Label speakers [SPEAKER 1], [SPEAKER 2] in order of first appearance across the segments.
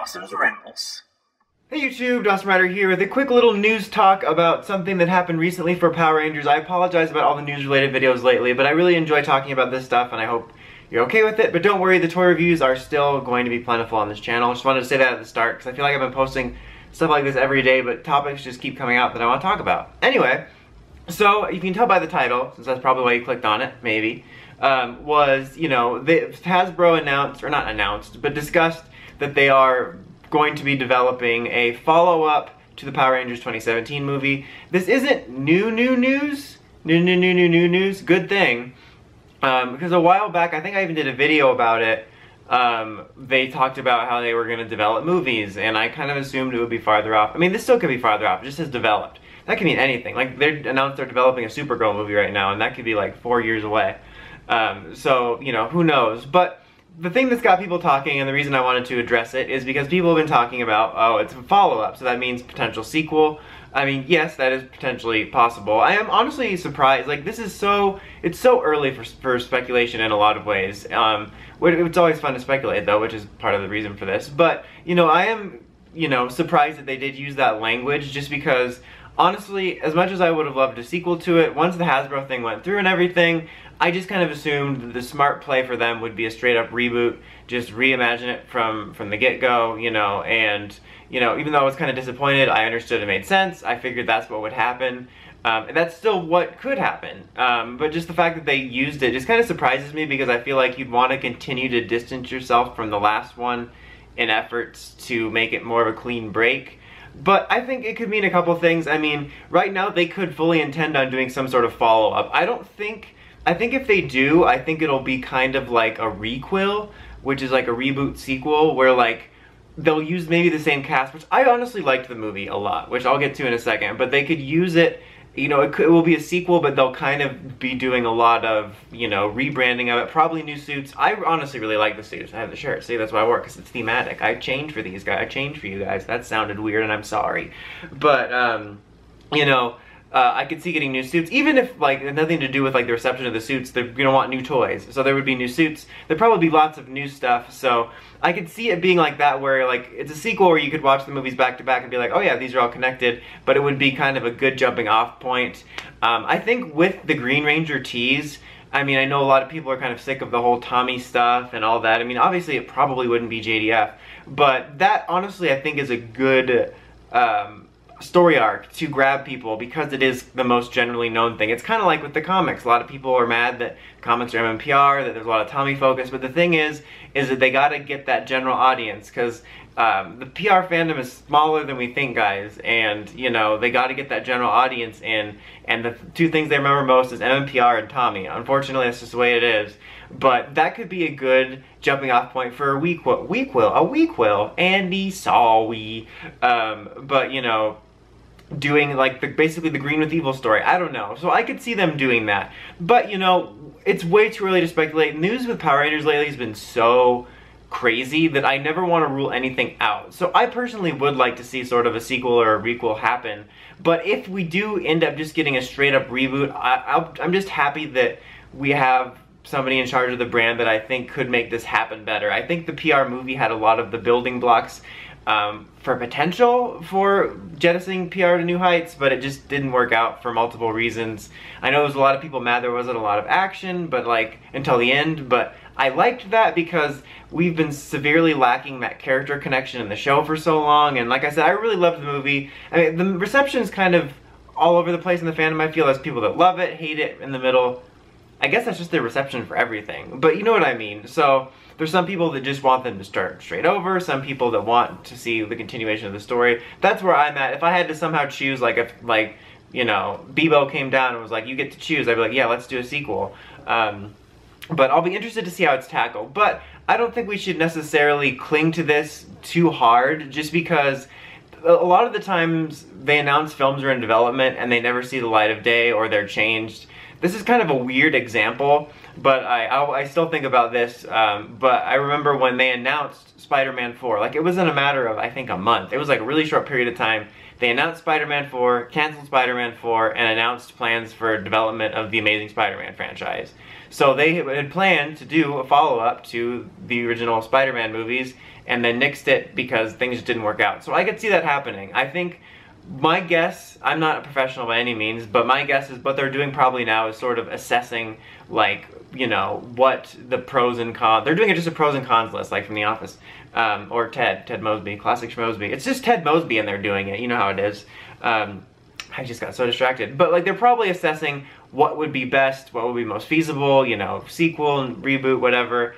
[SPEAKER 1] Dawson's Rambles.
[SPEAKER 2] Hey YouTube, Dawson Rider here with a quick little news talk about something that happened recently for Power Rangers. I apologize about all the news related videos lately, but I really enjoy talking about this stuff and I hope you're okay with it. But don't worry, the toy reviews are still going to be plentiful on this channel. I just wanted to say that at the start because I feel like I've been posting stuff like this every day, but topics just keep coming out that I want to talk about. Anyway, so you can tell by the title, since that's probably why you clicked on it, maybe, Hasbro announced, or not announced, but discussed that they are going to be developing a follow-up to the Power Rangers 2017 movie. This isn't new news. Good thing. Because a while back, I think I even did a video about it, they talked about how they were going to develop movies, and I kind of assumed it would be farther off. I mean, this still could be farther off, it just says developed. That could mean anything. Like, they announced they're developing a Supergirl movie right now, and that could be like 4 years away. So, you know, who knows. But the thing that's got people talking, and the reason I wanted to address it, is because people have been talking about, oh, it's a follow-up, so that means potential sequel. I mean, yes, that is potentially possible. I am honestly surprised. Like, this is it's so early for speculation in a lot of ways. It's always fun to speculate, though, which is part of the reason for this. But, you know, I am, surprised that they did use that language, just because, honestly, as much as I would have loved a sequel to it, once the Hasbro thing went through and everything, I just kind of assumed that the smart play for them would be a straight up reboot, just reimagine it from the get-go, and, even though I was kind of disappointed, I understood it made sense, I figured that's what would happen, and that's still what could happen, but just the fact that they used it just kind of surprises me, because I feel like you'd want to continue to distance yourself from the last one in efforts to make it more of a clean break. But I think it could mean a couple things. I mean, right now they could fully intend on doing some sort of follow-up. I think if they do, I think it'll be kind of like a requel, which is like a reboot sequel, where like, they'll use maybe the same cast, which I honestly liked the movie a lot, which I'll get to in a second, but they could use it, it will be a sequel, but they'll kind of be doing a lot of, rebranding of it, probably new suits. I honestly really like the suits. I have the shirt, see, that's why I wore it, because it's thematic. I changed for these guys, I changed for you guys. That sounded weird, and I'm sorry. But, I could see getting new suits, even if, like, it had nothing to do with, like, the reception of the suits. They're gonna want new toys, so there would be new suits. There'd probably be lots of new stuff, so I could see it being like that, where, like, it's a sequel where you could watch the movies back to back and be like, oh yeah, these are all connected, but it would be kind of a good jumping off point. I think with the Green Ranger tease, I mean, I know a lot of people are kind of sick of the whole Tommy stuff and all that. I mean, obviously it probably wouldn't be JDF, but that, honestly, I think is a good, story arc to grab people, because it is the most generally known thing. It's kind of like with the comics. A lot of people are mad that comics are MMPR, that there's a lot of Tommy focus, but the thing is that they gotta get that general audience, because the PR fandom is smaller than we think, guys, and, they gotta get that general audience in, and the two things they remember most is MMPR and Tommy. Unfortunately, that's just the way it is. But that could be a good jumping off point for a wequel, Andy Sawi, but, doing like basically the Green with Evil story. I don't know. So I could see them doing that. But, it's way too early to speculate. News with Power Rangers lately has been so crazy that I never want to rule anything out. So I personally would like to see sort of a sequel or a requel happen. But if we do end up just getting a straight up reboot, I'm just happy that we have somebody in charge of the brand that I think could make this happen better. I think the PR movie had a lot of the building blocks for potential for jettisoning PR to new heights, but it just didn't work out for multiple reasons. I know there was a lot of people mad there wasn't a lot of action, but like, until the end, but I liked that because we've been severely lacking that character connection in the show for so long, and like I said, I really loved the movie. I mean, the reception is kind of all over the place in the fandom. I feel there's people that love it, hate it, in the middle. I guess that's just their reception for everything, but you know what I mean. So there's some people that just want them to start straight over, some people that want to see the continuation of the story. That's where I'm at. If I had to somehow choose, like, if, like, Bebo came down and was like, you get to choose, I'd be like, yeah, let's do a sequel. But I'll be interested to see how it's tackled. But I don't think we should necessarily cling to this too hard, just because a lot of the times they announce films are in development and they never see the light of day, or they're changed. This is kind of a weird example. but I still think about this, but I remember when they announced Spider-Man 4, like it was in a matter of, I think, a month. It was like a really short period of time. They announced Spider-Man 4, canceled Spider-Man 4, and announced plans for development of the Amazing Spider-Man franchise. So they had planned to do a follow-up to the original Spider-Man movies, and then nixed it because things just didn't work out. So I could see that happening. I think, my guess, I'm not a professional by any means, but my guess is what they're doing probably now is sort of assessing, like, you know, what the pros and cons, they're doing it just a pros and cons list, like from The Office, or Ted Mosby, classic Schmosby. It's just Ted Mosby and they're doing it, you know how it is. I just got so distracted. But like they're probably assessing what would be best, what would be most feasible, you know, sequel, reboot, whatever.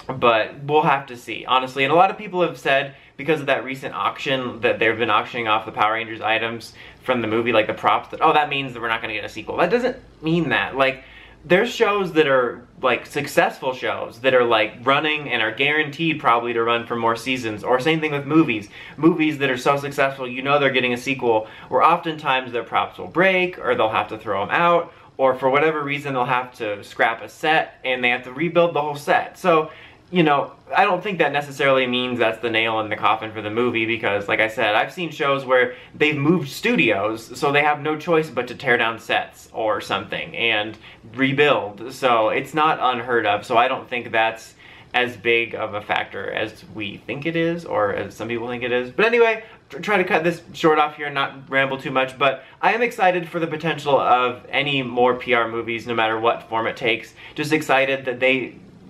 [SPEAKER 2] But we'll have to see, honestly. And a lot of people have said, because of that recent auction, that they've been auctioning off the Power Rangers items from the movie, like the props, that, oh, that means that we're not going to get a sequel. That doesn't mean that. Like, there's shows that are, like, successful shows that are, like, running and are guaranteed probably to run for more seasons. Or same thing with movies. Movies that are so successful, you know they're getting a sequel, where oftentimes their props will break, or they'll have to throw them out, or for whatever reason they'll have to scrap a set, and they have to rebuild the whole set. So, you know, I don't think that necessarily means that's the nail in the coffin for the movie, because, like I said, I've seen shows where they've moved studios, so they have no choice but to tear down sets or something and rebuild. So it's not unheard of, so I don't think that's as big of a factor as we think it is, or as some people think it is. But anyway, try to cut this short off here and not ramble too much, but I am excited for the potential of any more PR movies, no matter what form it takes. Just excited that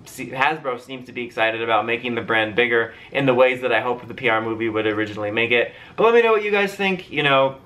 [SPEAKER 2] Hasbro seems to be excited about making the brand bigger in the ways that I hoped the PR movie would originally make it. But let me know what you guys think. You know,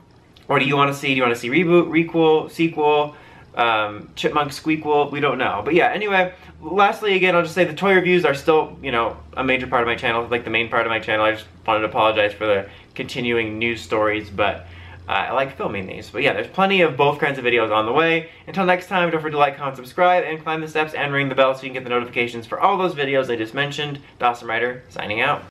[SPEAKER 2] what do you want to see? Do you want to see reboot, requel, sequel, Chipmunk Squeakquel? We don't know. But yeah, anyway, lastly, again, I'll just say the toy reviews are still, you know, a major part of my channel, like the main part of my channel. I just wanted to apologize for the continuing news stories, but I like filming these. But yeah, there's plenty of both kinds of videos on the way. Until next time, don't forget to like, comment, subscribe, and climb the steps and ring the bell so you can get the notifications for all those videos I just mentioned. Dawson Ryder, signing out.